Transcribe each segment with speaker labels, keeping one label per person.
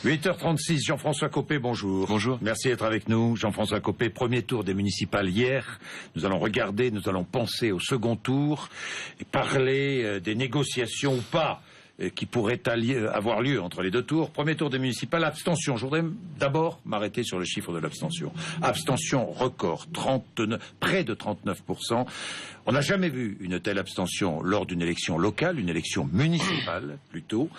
Speaker 1: 8h36, Jean-François Copé, bonjour.
Speaker 2: Bonjour.
Speaker 1: Merci d'être avec nous. Jean-François Copé, premier tour des municipales hier. Nous allons regarder, nous allons penser au second tour et parler des négociations ou pas qui pourraient avoir lieu entre les deux tours. Premier tour des municipales, abstention. Je voudrais d'abord m'arrêter sur le chiffre de l'abstention. Abstention record, près de 39%. On n'a jamais vu une telle abstention lors d'une élection locale, une élection municipale plutôt.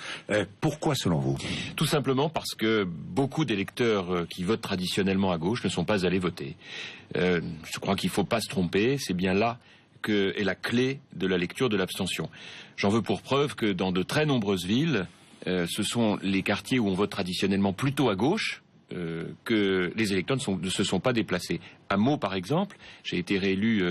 Speaker 1: Pourquoi selon vous?
Speaker 2: Tout simplement parce que beaucoup d'électeurs qui votent traditionnellement à gauche ne sont pas allés voter. Je crois qu'il ne faut pas se tromper, c'est bien là est la clé de la lecture de l'abstention. J'en veux pour preuve que dans de très nombreuses villes, ce sont les quartiers où on vote traditionnellement plutôt à gauche, que les électeurs ne se sont pas déplacés. À Meaux, par exemple, j'ai été réélu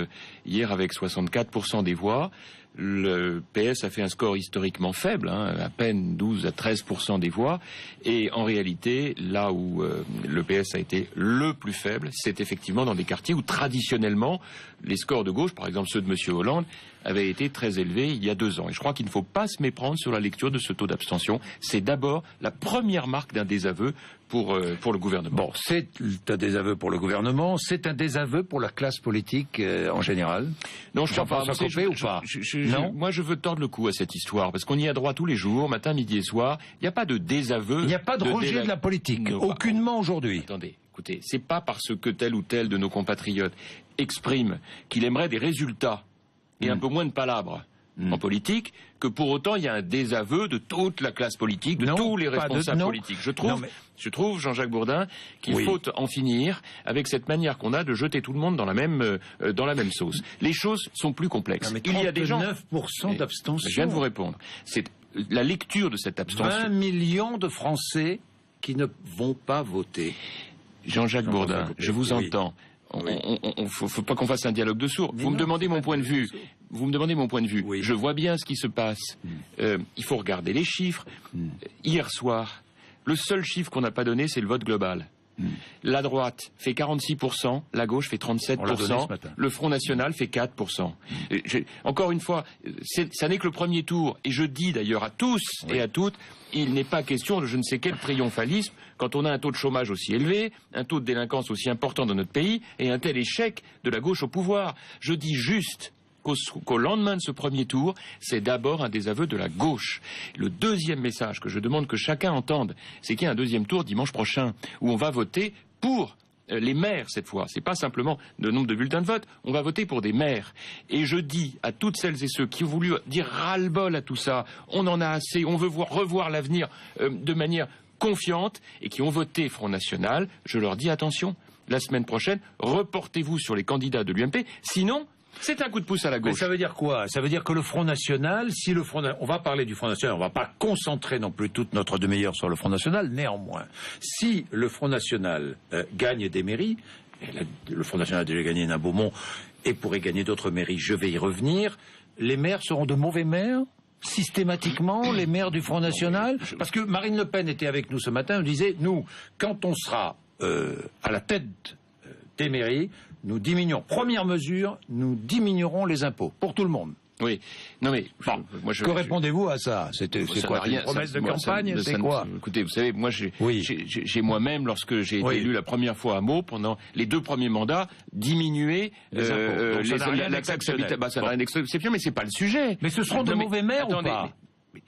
Speaker 2: hier avec 64% des voix. Le PS a fait un score historiquement faible, à peine 12 à 13% des voix. Et en réalité, là où le PS a été le plus faible, c'est effectivement dans des quartiers où traditionnellement, les scores de gauche, par exemple ceux de M. Hollande, avaient été très élevés il y a 2 ans. Et je crois qu'il ne faut pas se méprendre sur la lecture de ce taux d'abstention. C'est d'abord la première marque d'un désaveu pour le gouvernement.
Speaker 1: Bon, c'est un désaveu pour le gouvernement, c'est un désaveu pour la classe politique en général.
Speaker 2: Non, je ne crois pas.
Speaker 1: Ou pas
Speaker 2: non. Moi, je veux tordre le cou à cette histoire, parce qu'on y a droit tous les jours, matin, midi et soir. Il n'y a pas de désaveu.
Speaker 1: Il n'y a pas de rejet de la politique, aucunement aujourd'hui.
Speaker 2: Attendez, écoutez, c'est pas parce que tel ou tel de nos compatriotes exprime qu'il aimerait des résultats et un peu moins de palabres en politique, que pour autant il y a un désaveu de toute la classe politique, de tous les responsables politiques. Je trouve, Jean-Jacques Bourdin, qu'il faut en finir avec cette manière qu'on a de jeter tout le monde dans la même sauce. Les choses sont plus complexes.
Speaker 1: Il y a des gens... 9% d'abstention.
Speaker 2: Je viens de vous répondre. C'est la lecture de cette abstention.
Speaker 1: 20 millions de Français qui ne vont pas voter.
Speaker 2: Jean-Jacques Bourdin, je vous entends. Faut pas qu'on fasse un dialogue de sourds. Vous me demandez mon point de vue.
Speaker 1: Oui.
Speaker 2: Je vois bien ce qui se passe. Il faut regarder les chiffres. Hier soir, le seul chiffre qu'on n'a pas donné, c'est le vote global. La droite fait 46%, la gauche fait 37%, le Front National fait 4%. Encore une fois, ça n'est que le premier tour, et je dis d'ailleurs à tous et à toutes, il n'est pas question de je ne sais quel triomphalisme quand on a un taux de chômage aussi élevé, un taux de délinquance aussi important dans notre pays, et un tel échec de la gauche au pouvoir. Je dis juste qu'au lendemain de ce premier tour, c'est d'abord un désaveu de la gauche. Le deuxième message que je demande que chacun entende, c'est qu'il y a un deuxième tour dimanche prochain, où on va voter pour les maires cette fois. C'est pas simplement le nombre de bulletins de vote, on va voter pour des maires. Et je dis à toutes celles et ceux qui ont voulu dire ras-le-bol à tout ça, on en a assez, on veut revoir l'avenir de manière confiante, et qui ont voté Front National, je leur dis attention, la semaine prochaine, reportez-vous sur les candidats de l'UMP, sinon... c'est un coup de pouce à la gauche.
Speaker 1: Mais ça veut dire quoi? Ça veut dire que le Front National, on va parler du Front National, on va pas concentrer non plus toute notre demi-heure sur le Front National, néanmoins. Si le Front National gagne des mairies, et le Front National a déjà gagné Nain-Beaumont et pourrait gagner d'autres mairies, je vais y revenir, les maires seront de mauvais maires? Systématiquement, les maires du Front National? Parce que Marine Le Pen était avec nous ce matin, elle disait, nous, quand on sera à la tête des mairies, nous diminuons. Première mesure, nous diminuerons les impôts pour tout le monde.
Speaker 2: Oui. Non mais
Speaker 1: que répondez-vous à ça? C'est quoi, une promesse de campagne? C'est quoi?
Speaker 2: Écoutez, vous savez, moi j'ai moi-même, lorsque j'ai été élu la première fois à Meaux, pendant les 2 premiers mandats, diminué la taxe habitable. Ça n'a rien d'exceptionnel, mais c'est pas le sujet.
Speaker 1: Mais ce seront de mauvais maires ou pas?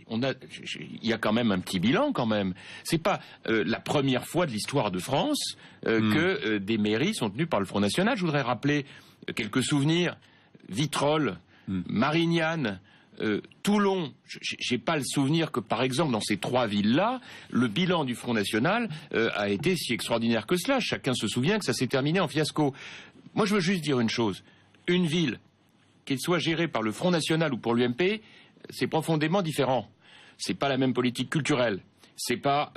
Speaker 2: Il y a quand même un petit bilan quand même. C'est pas la première fois de l'histoire de France que des mairies sont tenues par le Front National. Je voudrais rappeler quelques souvenirs. Vitrolles, Marignane, Toulon. J'ai pas le souvenir que, par exemple, dans ces 3 villes-là, le bilan du Front National a été si extraordinaire que cela. Chacun se souvient que ça s'est terminé en fiasco. Moi, je veux juste dire une chose. Une ville, qu'elle soit gérée par le Front National ou pour l'UMP, c'est profondément différent. C'est pas la même politique culturelle. C'est pas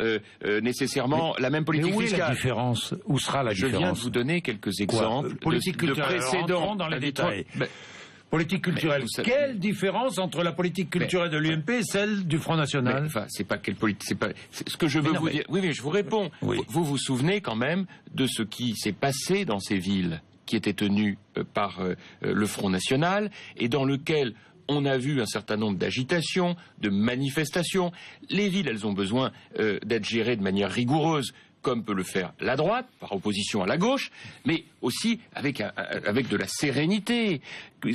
Speaker 2: nécessairement la même politique fiscale.
Speaker 1: Où est la différence? Où sera la différence?
Speaker 2: Je viens de vous donner quelques exemples de précédents.
Speaker 1: Dans les détails. Politique culturelle. Quelle différence entre la politique culturelle de l'UMP et celle du Front National?
Speaker 2: C'est pas quelle politique. C'est pas ce que je veux vous dire. Oui, mais je vous réponds. Vous vous souvenez quand même de ce qui s'est passé dans ces villes qui étaient tenues par le Front National et dans lequel on a vu un certain nombre d'agitations, de manifestations. Les villes, elles ont besoin d'être gérées de manière rigoureuse, comme peut le faire la droite, par opposition à la gauche, mais aussi avec de la sérénité.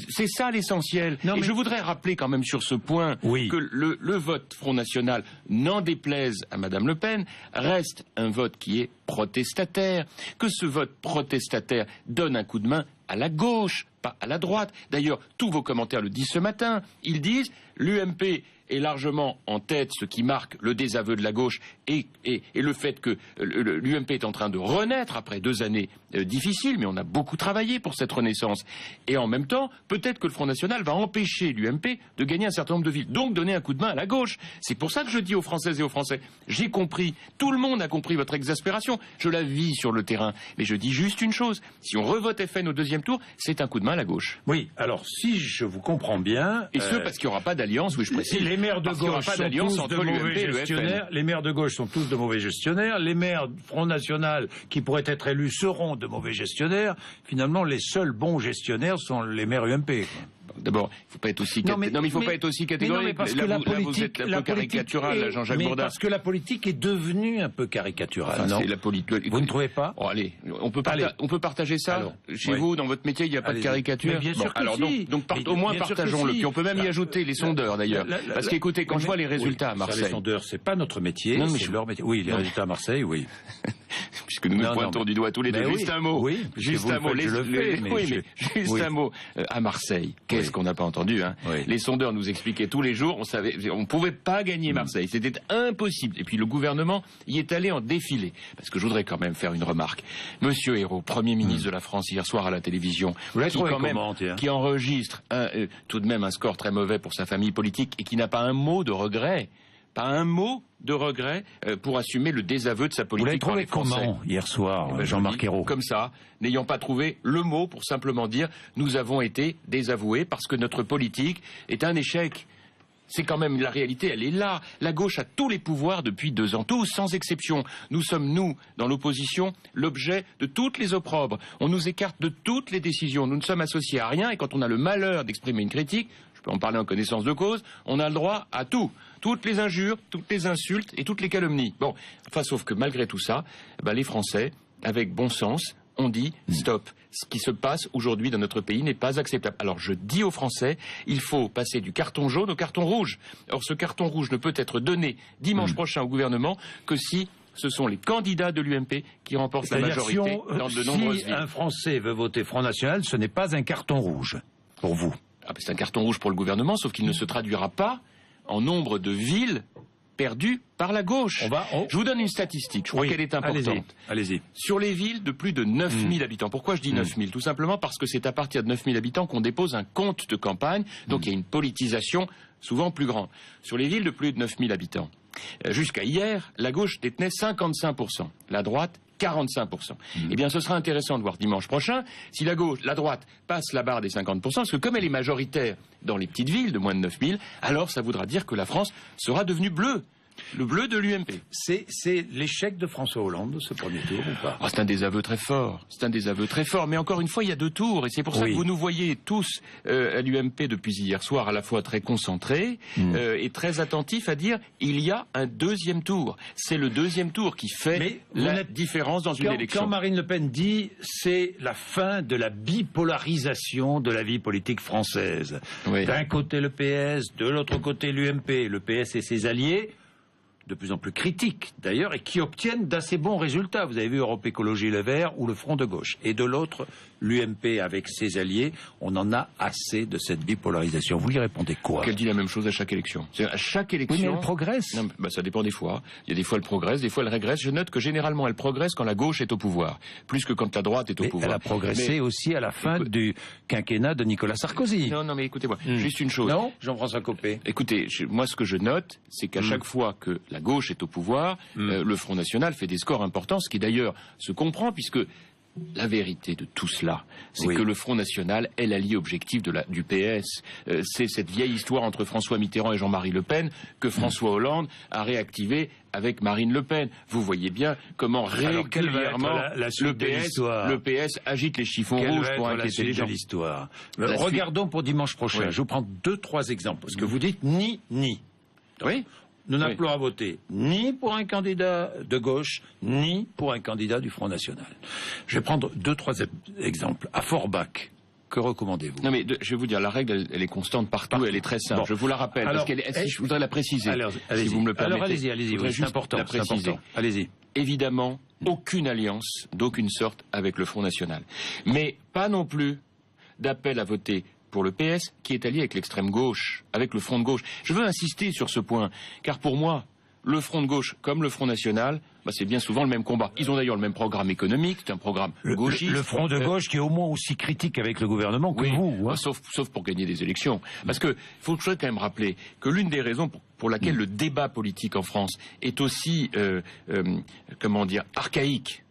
Speaker 2: C'est ça l'essentiel. Et je voudrais rappeler quand même sur ce point que le vote Front National, n'en déplaise à Madame Le Pen, reste un vote qui est protestataire, que ce vote protestataire donne un coup de main à la gauche, pas à la droite. D'ailleurs, tous vos commentaires le disent ce matin. Ils disent l'UMP est largement en tête, ce qui marque le désaveu de la gauche et le fait que l'UMP est en train de renaître après 2 années difficiles, mais on a beaucoup travaillé pour cette renaissance. Et en même temps, peut-être que le Front National va empêcher l'UMP de gagner un certain nombre de villes, donc donner un coup de main à la gauche. C'est pour ça que je dis aux Françaises et aux Français, j'ai compris, tout le monde a compris votre exaspération, je la vis sur le terrain, mais je dis juste une chose, si on revote FN au 2e tour, c'est un coup de main à la gauche.
Speaker 1: Oui, alors si je vous comprends bien...
Speaker 2: Et ce, parce qu'il n'y aura pas d'alliance, oui je précise.
Speaker 1: Les maires de gauche sont tous de mauvais gestionnaires. Les maires de gauche sont tous de mauvais gestionnaires. Les maires Front National qui pourraient être élus seront de mauvais gestionnaires. Finalement, les seuls bons gestionnaires sont les maires UMP.
Speaker 2: D'abord, il ne faut pas être aussi catégorique.
Speaker 1: Parce que la politique,
Speaker 2: vous êtes un peu caricatural, Jean-Jacques Bourdin.
Speaker 1: Parce que la politique est devenue un peu caricaturale.
Speaker 2: Enfin,
Speaker 1: vous ne trouvez pas?
Speaker 2: Oh, allez, on peut partager ça. Alors, chez vous, dans votre métier, il n'y a pas de caricature.
Speaker 1: Mais bien sûr que
Speaker 2: alors
Speaker 1: si.
Speaker 2: donc au moins partageons-le. Puis on peut même y ajouter les sondeurs d'ailleurs. Parce qu'écoutez, quand je vois les résultats à Marseille,
Speaker 1: les sondeurs, c'est pas notre métier, c'est leur métier. Oui, les résultats à Marseille, oui.
Speaker 2: Puisque nous nous pointons du doigt tous les deux. Juste un mot. Juste un mot. Juste un mot. À Marseille, qu'est-ce qu'on n'a pas entendu, hein. Les sondeurs nous expliquaient tous les jours, on ne pouvait pas gagner Marseille, c'était impossible. Et puis le gouvernement y est allé en défilé. Parce que je voudrais quand même faire une remarque. Monsieur Ayrault, Premier ministre de la France hier soir à la télévision, qui enregistre tout de même un score très mauvais pour sa famille politique et qui n'a pas un mot de regret. Pas un mot de regret pour assumer le désaveu de sa politique.
Speaker 1: Vous l'avez trouvé comment hier soir, Jean-Marc Ayrault?
Speaker 2: Comme ça, n'ayant pas trouvé le mot pour simplement dire nous avons été désavoués parce que notre politique est un échec. C'est quand même la réalité, elle est là. La gauche a tous les pouvoirs depuis 2 ans, tous, sans exception. Nous sommes, nous, dans l'opposition, l'objet de toutes les opprobres. On nous écarte de toutes les décisions. Nous ne sommes associés à rien et quand on a le malheur d'exprimer une critique, je peux en parler en connaissance de cause, on a le droit à tout. Toutes les injures, toutes les insultes et toutes les calomnies. Bon, enfin, sauf que malgré tout ça, les Français, avec bon sens, ont dit stop. Ce qui se passe aujourd'hui dans notre pays n'est pas acceptable. Alors je dis aux Français, il faut passer du carton jaune au carton rouge. Or ce carton rouge ne peut être donné dimanche prochain au gouvernement que si ce sont les candidats de l'UMP qui remportent la majorité dans de nombreuses villes.
Speaker 1: Si un Français veut voter Front National, ce n'est pas un carton rouge pour vous.
Speaker 2: C'est un carton rouge pour le gouvernement, sauf qu'il ne se traduira pas en nombre de villes perdues par la gauche. Je vous donne une statistique, je crois qu'elle est importante.
Speaker 1: Allez-y.
Speaker 2: Sur les villes de plus de 9000 habitants. Pourquoi je dis 9000? Tout simplement parce que c'est à partir de 9000 habitants qu'on dépose un compte de campagne, donc il y a une politisation souvent plus grande. Sur les villes de plus de 9000 habitants, jusqu'à hier, la gauche détenait 55%, la droite 45%. Eh bien, ce sera intéressant de voir dimanche prochain si la droite passe la barre des 50%, parce que comme elle est majoritaire dans les petites villes de moins de 9000, alors ça voudra dire que la France sera devenue bleue. Le bleu de l'UMP.
Speaker 1: C'est l'échec de François Hollande, ce premier tour, ou pas?
Speaker 2: C'est un désaveu très fort. C'est un désaveu très fort. Mais encore une fois, il y a 2 tours. Et c'est pour ça que vous nous voyez tous à l'UMP depuis hier soir à la fois très concentrés et très attentifs à dire il y a un 2e tour. C'est le 2e tour qui fait la différence dans une élection.
Speaker 1: Quand Marine Le Pen dit c'est la fin de la bipolarisation de la vie politique française. D'un côté le PS, de l'autre côté l'UMP. Le PS et ses alliés, de plus en plus critiques d'ailleurs, et qui obtiennent d'assez bons résultats. Vous avez vu Europe Écologie Les Verts ou le Front de Gauche. Et de l'autre, l'UMP avec ses alliés, on en a assez de cette bipolarisation. Vous lui répondez quoi?
Speaker 2: Qu'elle dit la même chose à chaque élection. À chaque élection...
Speaker 1: Oui, mais elle progresse.
Speaker 2: Non, ça dépend des fois. Il y a des fois elle progresse, des fois elle régresse. Je note que généralement elle progresse quand la gauche est au pouvoir, plus que quand la droite est au pouvoir.
Speaker 1: Elle a progressé aussi à la fin du quinquennat de Nicolas Sarkozy.
Speaker 2: Non, mais écoutez-moi, juste une chose.
Speaker 1: Non, Jean-François Copé.
Speaker 2: Écoutez, moi ce que je note, c'est qu'à chaque fois que la gauche est au pouvoir, le Front National fait des scores importants, ce qui d'ailleurs se comprend puisque La vérité de tout cela, c'est que le Front National est l'allié objectif du PS. C'est cette vieille histoire entre François Mitterrand et Jean-Marie Le Pen que François Hollande a réactivé avec Marine Le Pen. Vous voyez bien comment régulièrement le PS agite les chiffons rouges pour inquiéter les gens.
Speaker 1: L'histoire. Regardons pour dimanche prochain. Oui. Je vous prends 2-3 exemples. Parce que vous dites ni. Oui. Nous n'appelons à voter ni pour un candidat de gauche, ni pour un candidat du Front National. Je vais prendre 2-3 exemples. À Forbach, que recommandez-vous?
Speaker 2: Non mais je vais vous dire, la règle, elle est constante partout, elle est très simple. Bon. Je vous la rappelle, parce je voudrais la préciser, si vous me le permettez.
Speaker 1: Alors allez-y, c'est important, la préciser. Allez-y.
Speaker 2: Évidemment, aucune alliance d'aucune sorte avec le Front National. Mais pas non plus d'appel à voter pour le PS, qui est allié avec l'extrême gauche, avec le Front de gauche. Je veux insister sur ce point, car pour moi, le Front de gauche comme le Front National, c'est bien souvent le même combat. Ils ont d'ailleurs le même programme économique, c'est un programme gauchiste.
Speaker 1: Le Front de gauche qui est au moins aussi critique avec le gouvernement que vous. Hein.
Speaker 2: Sauf pour gagner des élections. Parce que faut quand même rappeler que l'une des raisons pour laquelle le débat politique en France est aussi, archaïque,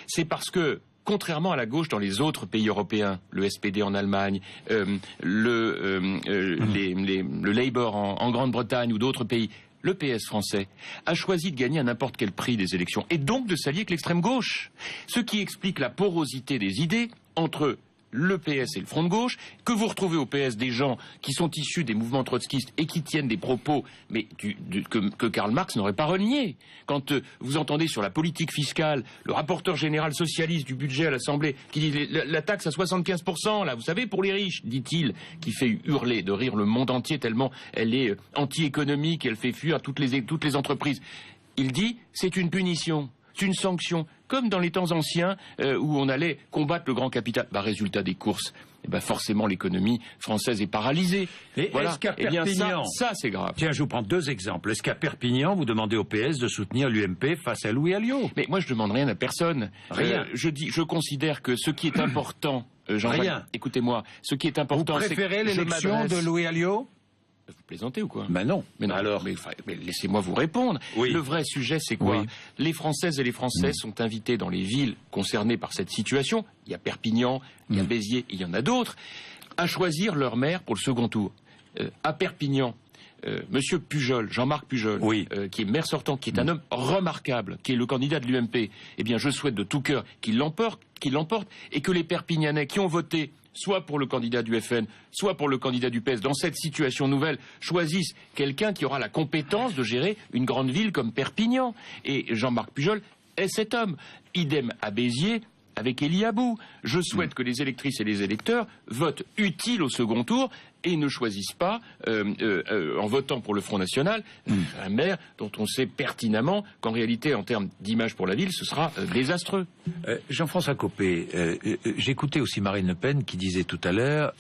Speaker 2: c'est parce que contrairement à la gauche dans les autres pays européens, le SPD en Allemagne, le Labour en Grande-Bretagne ou d'autres pays, le PS français a choisi de gagner à n'importe quel prix des élections et donc de s'allier avec l'extrême gauche. Ce qui explique la porosité des idées entre le PS et le Front de gauche, que vous retrouvez au PS des gens qui sont issus des mouvements trotskistes et qui tiennent des propos que Karl Marx n'aurait pas reniés. Quand vous entendez sur la politique fiscale, le rapporteur général socialiste du budget à l'Assemblée qui dit la taxe à 75%, là, vous savez, pour les riches, dit-il, qui fait hurler de rire le monde entier tellement elle est anti-économique, elle fait fuir toutes les entreprises. Il dit, c'est une punition. C'est une sanction, comme dans les temps anciens où on allait combattre le grand capital. Résultat des courses, forcément l'économie française est paralysée.
Speaker 1: Et voilà. Est-ce qu'à Perpignan,
Speaker 2: ça c'est grave.
Speaker 1: Tiens, je vous prends 2 exemples. Est-ce qu'à Perpignan, vous demandez au PS de soutenir l'UMP face à Louis Alliot?
Speaker 2: Mais moi je demande rien à personne.
Speaker 1: Rien.
Speaker 2: Je considère que ce qui est important,
Speaker 1: rien.
Speaker 2: Écoutez-moi, ce qui est important,
Speaker 1: c'est que vous préférez l'élection de Louis Alliot?
Speaker 2: Vous plaisantez ou quoi?
Speaker 1: Non.
Speaker 2: Mais non. Alors, mais laissez-moi vous répondre.
Speaker 1: Oui.
Speaker 2: Le vrai sujet, c'est quoi? Les Françaises et les Français sont invités dans les villes concernées par cette situation. Il y a Perpignan, il y a Béziers, il y en a d'autres, à choisir leur maire pour le second tour. À Perpignan, Monsieur Pujol, Jean-Marc Pujol, qui est maire sortant, qui est un homme remarquable, qui est le candidat de l'UMP. Eh bien, je souhaite de tout cœur qu'il l'emporte, et que les Perpignanais qui ont voté soit pour le candidat du FN, soit pour le candidat du PS, dans cette situation nouvelle, choisissent quelqu'un qui aura la compétence de gérer une grande ville comme Perpignan. Et Jean-Marc Pujol est cet homme. Idem à Béziers avec Élie Abou. Je souhaite que les électrices et les électeurs votent utile au second tour et ne choisissent pas, en votant pour le Front National, un maire dont on sait pertinemment qu'en réalité, en termes d'image pour la ville, ce sera désastreux.
Speaker 1: Jean-François Copé, j'écoutais aussi Marine Le Pen qui disait tout à l'heure,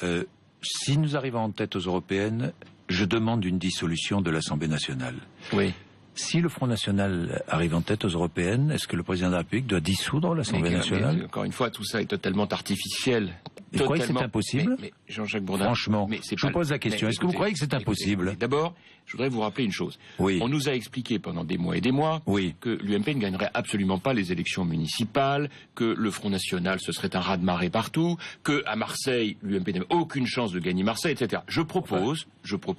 Speaker 1: si nous arrivons en tête aux européennes, je demande une dissolution de l'Assemblée nationale.
Speaker 2: Oui.
Speaker 1: Si le Front National arrive en tête aux européennes, est-ce que le président de la République doit dissoudre l'Assemblée nationale?
Speaker 2: Mais, encore une fois, tout ça est totalement artificiel.
Speaker 1: Vous croyez que c'est impossible?
Speaker 2: Mais Jean-Jacques Bourdin,
Speaker 1: franchement, je vous pose la question. Est-ce que vous croyez que c'est impossible?
Speaker 2: D'abord, je voudrais vous rappeler une chose. On nous a expliqué pendant des mois et des mois que l'UMP ne gagnerait absolument pas les élections municipales, que le Front National, ce serait un raz-de-marée partout, qu'à Marseille, l'UMP n'avait aucune chance de gagner Marseille, etc. Je propose...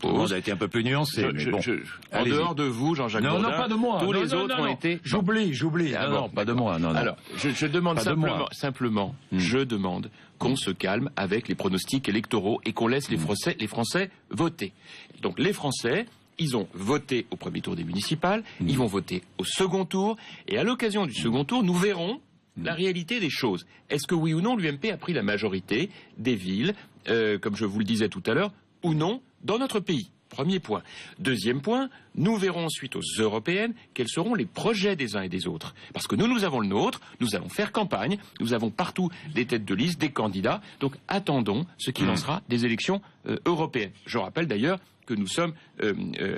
Speaker 1: On a été un peu plus nuancé.
Speaker 2: En dehors de vous, Jean-Jacques Bourdin,
Speaker 1: non, pas de moi.
Speaker 2: Tous les autres ont été...
Speaker 1: J'oublie. Non, pas de moi. Non.
Speaker 2: Alors, je demande simplement, je demande qu'on se calme avec les pronostics électoraux et qu'on laisse les Français voter. Donc les Français, ils ont voté au premier tour des municipales, ils vont voter au second tour, et à l'occasion du second tour, nous verrons la réalité des choses. Est-ce que oui ou non l'UMP a pris la majorité des villes, comme je vous le disais tout à l'heure, ou non, dans notre pays? Premier point. Deuxième point, nous verrons ensuite aux européennes quels seront les projets des uns et des autres. Parce que nous avons le nôtre, nous allons faire campagne, nous avons partout des têtes de liste, des candidats, donc attendons ce qui lancera des élections européennes. Je rappelle d'ailleurs que nous sommes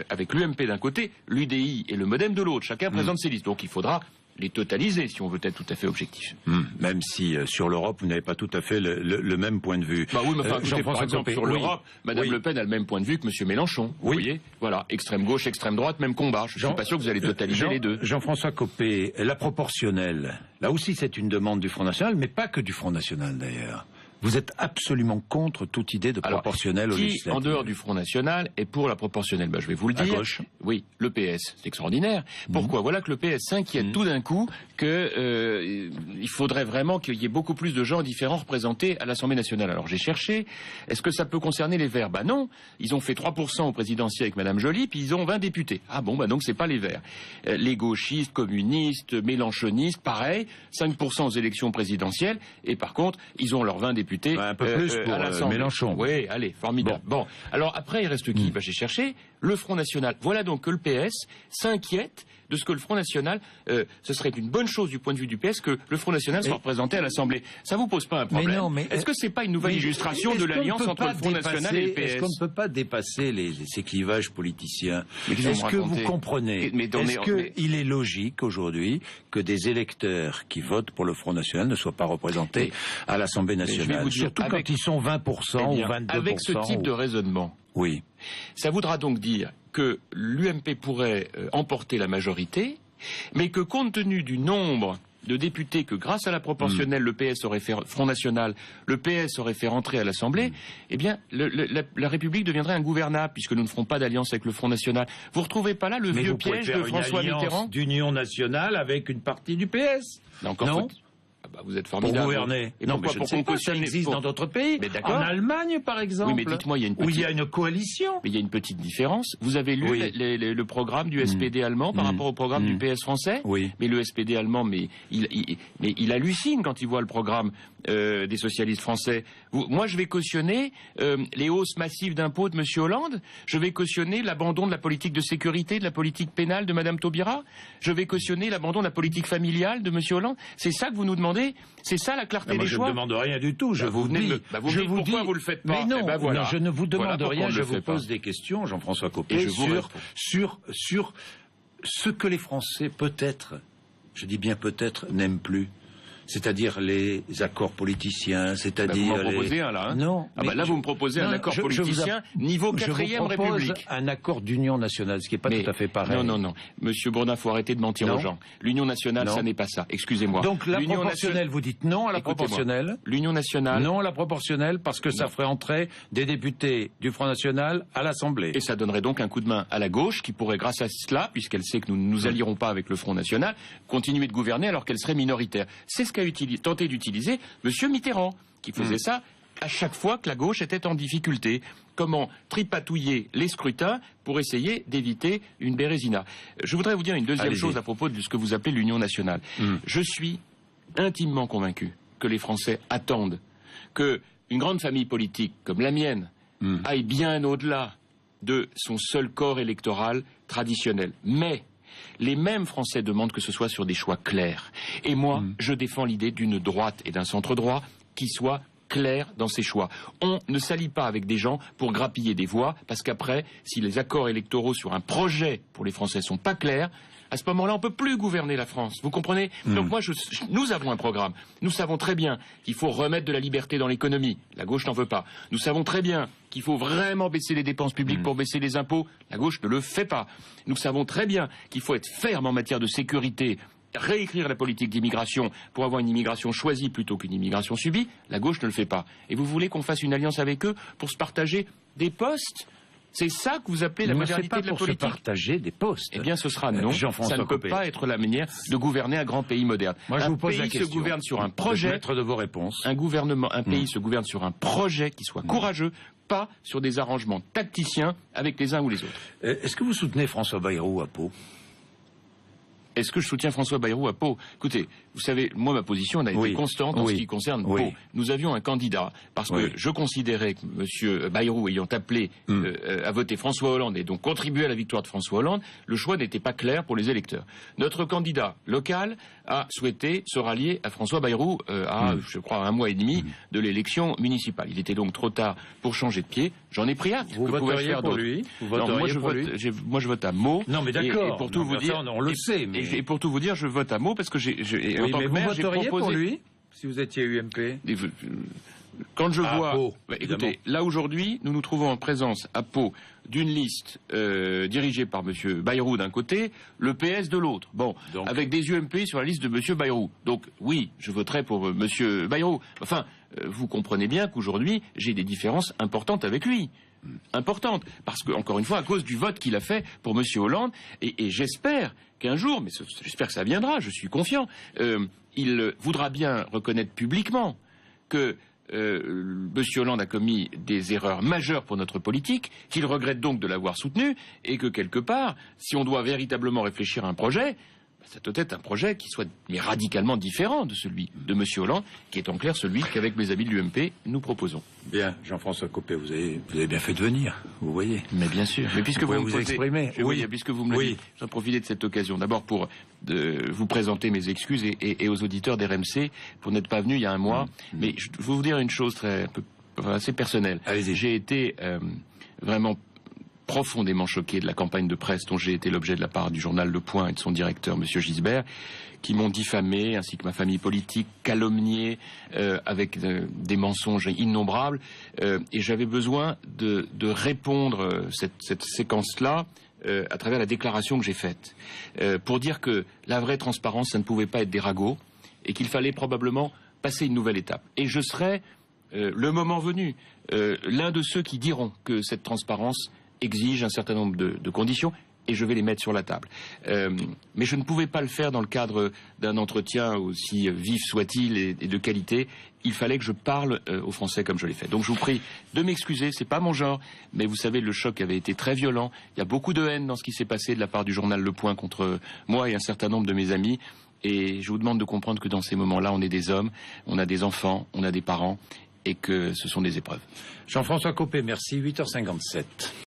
Speaker 2: avec l'UMP d'un côté, l'UDI et le MoDem de l'autre, chacun présente ses listes. Donc il faudra les totaliser, si on veut être tout à fait objectif.
Speaker 1: Même si sur l'Europe, vous n'avez pas tout à fait le même point de vue.
Speaker 2: Bah oui, mais enfin, écoutez, par exemple, sur l'Europe, Madame Le Pen a le même point de vue que Monsieur Mélenchon. Vous voyez, voilà, extrême gauche, extrême droite, même combat. Je suis pas sûr que vous allez totaliser les deux.
Speaker 1: Jean-François Copé, la proportionnelle, là aussi c'est une demande du Front National, mais pas que du Front National d'ailleurs. Vous êtes absolument contre toute idée de proportionnelle au législatif.
Speaker 2: En dehors du Front National est pour la proportionnelle? Je vais vous le dire.
Speaker 1: À gauche.
Speaker 2: Oui, le PS, c'est extraordinaire. Pourquoi? Voilà que le PS s'inquiète tout d'un coup que il faudrait vraiment qu'il y ait beaucoup plus de gens différents représentés à l'Assemblée nationale. Alors j'ai cherché, est-ce que ça peut concerner les Verts? Non, ils ont fait 3% au présidentiel avec Madame Joly, puis ils ont 20 députés. Ah bon, donc c'est pas les Verts. Les gauchistes, communistes, mélenchonistes, pareil, 5% aux élections présidentielles, et par contre, ils ont leurs 20 députés.
Speaker 1: Un peu plus pour Mélenchon.
Speaker 2: Oui, allez, formidable. Bon, alors après, il reste qui? J'ai cherché le Front National. Voilà donc que le PS s'inquiète de ce que le Front National, ce serait une bonne chose du point de vue du PS que le Front National soit représenté à l'Assemblée. Ça vous pose pas un problème? Est-ce que c'est pas une nouvelle illustration de l'alliance entre le Front National et le PS?
Speaker 1: Est-ce qu'on ne peut pas dépasser ces clivages politiciens? Est-ce que vous comprenez? Est-ce qu'il est logique aujourd'hui que des électeurs qui votent pour le Front National ne soient pas représentés à l'Assemblée nationale? Surtout quand ils sont 20% ou 22%.
Speaker 2: Avec ce type de raisonnement.
Speaker 1: Oui.
Speaker 2: Ça voudra donc dire que l'UMP pourrait emporter la majorité, mais que compte tenu du nombre de députés que grâce à la proportionnelle le PS aurait fait Front National, le PS aurait fait rentrer à l'Assemblée, eh bien la République deviendrait ingouvernable puisque nous ne ferons pas d'alliance avec le Front National. Vous retrouvez pas là le vieux piège de François Mitterrand?
Speaker 1: D'union nationale avec une partie du PS.
Speaker 2: Non. Vous êtes formidable.
Speaker 1: Pour gouverner.
Speaker 2: Et non, mais je ne sais pas, ça existe
Speaker 1: dans d'autres pays.
Speaker 2: Mais d'accord.
Speaker 1: En Allemagne, par exemple.
Speaker 2: Oui, mais dites-moi, où
Speaker 1: il y a une coalition.
Speaker 2: Mais il y a une petite différence. Vous avez lu le programme du SPD allemand par rapport au programme du PS français?
Speaker 1: Oui.
Speaker 2: Mais le SPD allemand, il hallucine quand il voit le programme des socialistes français. Moi, je vais cautionner les hausses massives d'impôts de M. Hollande. Je vais cautionner l'abandon de la politique de sécurité, de la politique pénale de Mme Taubira. Je vais cautionner l'abandon de la politique familiale de M. Hollande. C'est ça que vous nous demandez? C'est ça la clarté des choix?
Speaker 1: Je ne demande rien du tout. Je vous dis.
Speaker 2: Pourquoi vous le faites pas?
Speaker 1: Mais non,
Speaker 2: voilà.
Speaker 1: Je ne vous demande rien. Je vous pose des questions, Jean-François Copé, sur ce que les Français peut-être, je dis bien peut-être, n'aiment plus. C'est-à-dire les accords politiciens, c'est-à-dire
Speaker 2: vous m'en proposez un là, hein?
Speaker 1: Non.
Speaker 2: Là vous me proposez un accord politicien niveau 4e République.
Speaker 1: Un accord d'union nationale, ce qui n'est pas tout à fait pareil.
Speaker 2: Non. Monsieur Bourdin, faut arrêter de mentir aux gens. L'union nationale, ça n'est pas ça. Excusez-moi.
Speaker 1: Donc la proportionnelle, vous dites non à la proportionnelle.
Speaker 2: L'union nationale.
Speaker 1: Non à la proportionnelle parce que ça ferait entrer des députés du Front National à l'Assemblée.
Speaker 2: Et ça donnerait donc un coup de main à la gauche qui pourrait, grâce à cela, puisqu'elle sait que nous ne nous allierons pas avec le Front National, continuer de gouverner alors qu'elle serait minoritaire. C'est ce qu'a tenté d'utiliser M. Mitterrand, qui faisait ça à chaque fois que la gauche était en difficulté. Comment tripatouiller les scrutins pour essayer d'éviter une bérésina. Je voudrais vous dire une deuxième chose à propos de ce que vous appelez l'Union nationale. Je suis intimement convaincu que les Français attendent qu'une grande famille politique comme la mienne aille bien au-delà de son seul corps électoral traditionnel. Mais les mêmes Français demandent que ce soit sur des choix clairs. Et moi, je défends l'idée d'une droite et d'un centre-droit qui soient clairs dans ses choix. On ne s'allie pas avec des gens pour grappiller des voix, parce qu'après, si les accords électoraux sur un projet pour les Français sont pas clairs, à ce moment-là, on ne peut plus gouverner la France. Vous comprenez? Donc moi, nous avons un programme. Nous savons très bien qu'il faut remettre de la liberté dans l'économie. La gauche n'en veut pas. Nous savons très bien qu'il faut vraiment baisser les dépenses publiques pour baisser les impôts. La gauche ne le fait pas. Nous savons très bien qu'il faut être ferme en matière de sécurité, réécrire la politique d'immigration pour avoir une immigration choisie plutôt qu'une immigration subie. La gauche ne le fait pas. Et vous voulez qu'on fasse une alliance avec eux pour se partager des postes? C'est ça que vous appelez la modernité de la politique?
Speaker 1: Se partager des postes.
Speaker 2: Eh bien, ce sera non. Ça ne peut pas être la manière de gouverner un grand pays moderne.
Speaker 1: Moi, je vous pose la question.
Speaker 2: Un pays se gouverne sur un projet.
Speaker 1: De vos réponses.
Speaker 2: Un pays se gouverne sur un projet qui soit courageux, pas sur des arrangements tacticiens avec les uns ou les autres.
Speaker 1: Est-ce que vous soutenez François Bayrou à Pau?
Speaker 2: Est-ce que je soutiens François Bayrou à Pau? Écoutez, vous savez, moi, ma position a été constante en ce qui concerne Pau. Nous avions un candidat, parce que je considérais que M. Bayrou, ayant appelé à voter François Hollande et donc contribué à la victoire de François Hollande, le choix n'était pas clair pour les électeurs. Notre candidat local a souhaité se rallier à François Bayrou à, je crois, 1 mois et demi de l'élection municipale. Il était donc trop tard pour changer de pied. J'en ai pris acte.
Speaker 1: Vous voteriez pour lui?
Speaker 2: Moi, je vote à Meaux.
Speaker 1: Non, mais d'accord.
Speaker 2: Et pour tout vous dire,
Speaker 1: on le sait. Mais
Speaker 2: Et pour tout vous dire, je vote à Meaux parce que en tant que maire, j'ai proposé...
Speaker 1: pour lui si vous étiez UMP?
Speaker 2: Quand je vois...
Speaker 1: Pau,
Speaker 2: écoutez, là aujourd'hui, nous nous trouvons en présence à Pau d'une liste dirigée par M. Bayrou d'un côté, le PS de l'autre. Bon, donc, avec des UMP sur la liste de M. Bayrou. Donc oui, je voterai pour M. Bayrou. Enfin, vous comprenez bien qu'aujourd'hui, j'ai des différences importantes avec lui. Importantes. Parce que, encore une fois, à cause du vote qu'il a fait pour M. Hollande, et j'espère qu'un jour, mais j'espère que ça viendra, je suis confiant, il voudra bien reconnaître publiquement que M. Hollande a commis des erreurs majeures pour notre politique, qu'il regrette donc de l'avoir soutenu, et que quelque part, si on doit véritablement réfléchir à un projet, ça doit être un projet qui soit radicalement différent de celui de M. Hollande, qui est en clair celui qu'avec mes amis de l'UMP, nous proposons.
Speaker 1: Bien, Jean-François Copé, vous avez bien fait de venir, vous voyez.
Speaker 2: Mais bien sûr. Mais puisque vous
Speaker 1: vous exprimer.
Speaker 2: Oui, puisque vous me le dites, je vais profiter de cette occasion. D'abord pour vous présenter mes excuses et aux auditeurs d'RMC pour n'être pas venu il y a un mois. Mais je veux vous dire une chose assez personnelle.
Speaker 1: Allez-y.
Speaker 2: J'ai été vraiment profondément choqué de la campagne de presse dont j'ai été l'objet de la part du journal Le Point et de son directeur, M. Gisbert, qui m'ont diffamé, ainsi que ma famille politique, calomnié avec des mensonges innombrables. Et j'avais besoin de répondre cette séquence-là à travers la déclaration que j'ai faite, pour dire que la vraie transparence, ça ne pouvait pas être des ragots, et qu'il fallait probablement passer une nouvelle étape. Et je serai, le moment venu, l'un de ceux qui diront que cette transparence exige un certain nombre de conditions, et je vais les mettre sur la table. Mais je ne pouvais pas le faire dans le cadre d'un entretien aussi vif soit-il et de qualité. Il fallait que je parle aux Français comme je l'ai fait. Donc je vous prie de m'excuser, c'est pas mon genre, mais vous savez, le choc avait été très violent. Il y a beaucoup de haine dans ce qui s'est passé de la part du journal Le Point contre moi et un certain nombre de mes amis. Et je vous demande de comprendre que dans ces moments-là, on est des hommes, on a des enfants, on a des parents, et que ce sont des épreuves.
Speaker 1: Jean-François Copé, merci. 8h57.